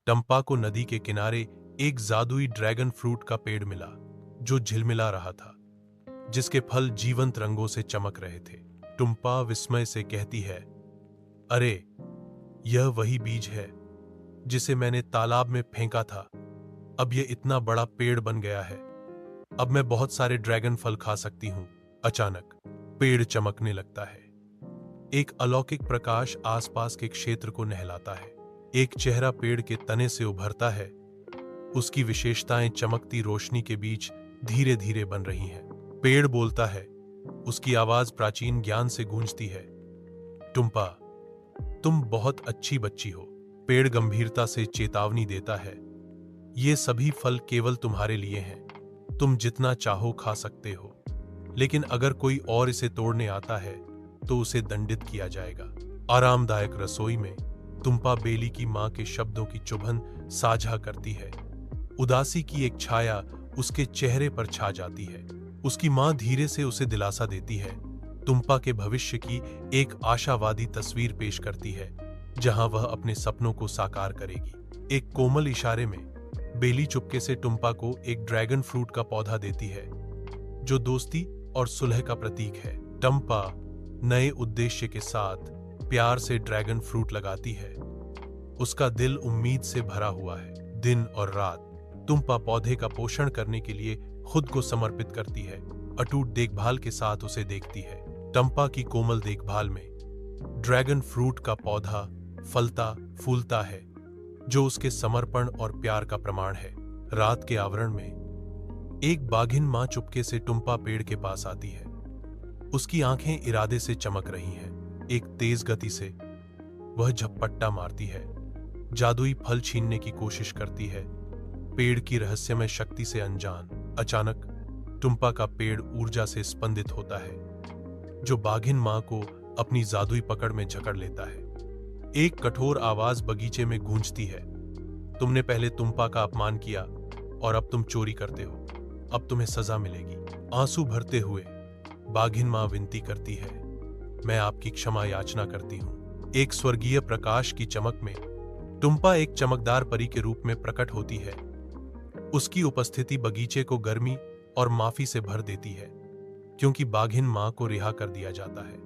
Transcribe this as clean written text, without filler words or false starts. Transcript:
टम्पा को नदी के किनारे एक जादुई ड्रैगन फ्रूट का पेड़ मिला जो झिलमिला रहा था, जिसके फल जीवंत रंगों से चमक रहे थे। टुम्पा विस्मय से कहती है, अरे, यह वही बीज है जिसे मैंने तालाब में फेंका था। अब यह इतना बड़ा पेड़ बन गया है। अब मैं बहुत सारे ड्रैगन फल खा सकती हूँ। अचानक पेड़ चमकने लगता है। एक अलौकिक प्रकाश आसपास के क्षेत्र को नहलाता है। एक चेहरा पेड़ के तने से उभरता है। उसकी विशेषताएं चमकती रोशनी के बीच धीरे धीरे बन रही हैं। पेड़ बोलता है। उसकी आवाज प्राचीन ज्ञान से गूंजती है। टुम्पा, तुम बहुत अच्छी बच्ची हो। पेड़ गंभीरता से चेतावनी देता है, ये सभी फल केवल तुम्हारे लिए हैं। तुम जितना चाहो खा सकते हो, लेकिन अगर कोई और इसे तोड़ने आता है तो उसे दंडित किया जाएगा। आरामदायक रसोई में टुम्पा बेली की मां के शब्दों की चुभन साझा करती है। उदासी की एक छाया उसके चेहरे पर छा जाती है। उसकी मां धीरे से उसे दिलासा देती है। टुम्पा के भविष्य की एक आशावादी तस्वीर पेश करती है, जहां वह अपने सपनों को साकार करेगी। एक कोमल इशारे में बेली चुपके से टुम्पा को एक ड्रैगन फ्रूट का पौधा देती है, जो दोस्ती और सुलह का प्रतीक है। टुम्पा नए उद्देश्य के साथ प्यार से ड्रैगन फ्रूट लगाती है। उसका दिल उम्मीद से भरा हुआ है। दिन और रात टुम्पा पौधे का पोषण करने के लिए खुद को समर्पित करती है। अटूट देखभाल के साथ उसे देखती है। टुम्पा की कोमल देखभाल में ड्रैगन फ्रूट का पौधा फलता फूलता है, जो उसके समर्पण और प्यार का प्रमाण है। रात के आवरण में एक बाघिन मां चुपके से टुम्पा पेड़ के पास आती है। उसकी आंखें इरादे से चमक रही हैं। एक तेज गति से वह झपट्टा मारती है, जादुई फल छीनने की कोशिश करती है, पेड़ की रहस्यमय शक्ति से अनजान। अचानक टुम्पा का पेड़ ऊर्जा से स्पंदित होता है, जो बाघिन मां को अपनी जादुई पकड़ में जकड़ लेता है। एक कठोर आवाज बगीचे में गूंजती है, तुमने पहले टुम्पा का अपमान किया और अब तुम चोरी करते हो। अब तुम्हें सजा मिलेगी। आंसू भरते हुए बाघिन मां विनती करती है, मैं आपकी क्षमा याचना करती हूं। एक स्वर्गीय प्रकाश की चमक में टुम्पा एक चमकदार परी के रूप में प्रकट होती है। उसकी उपस्थिति बगीचे को गर्मी और माफी से भर देती है, क्योंकि बाघिन मां को रिहा कर दिया जाता है।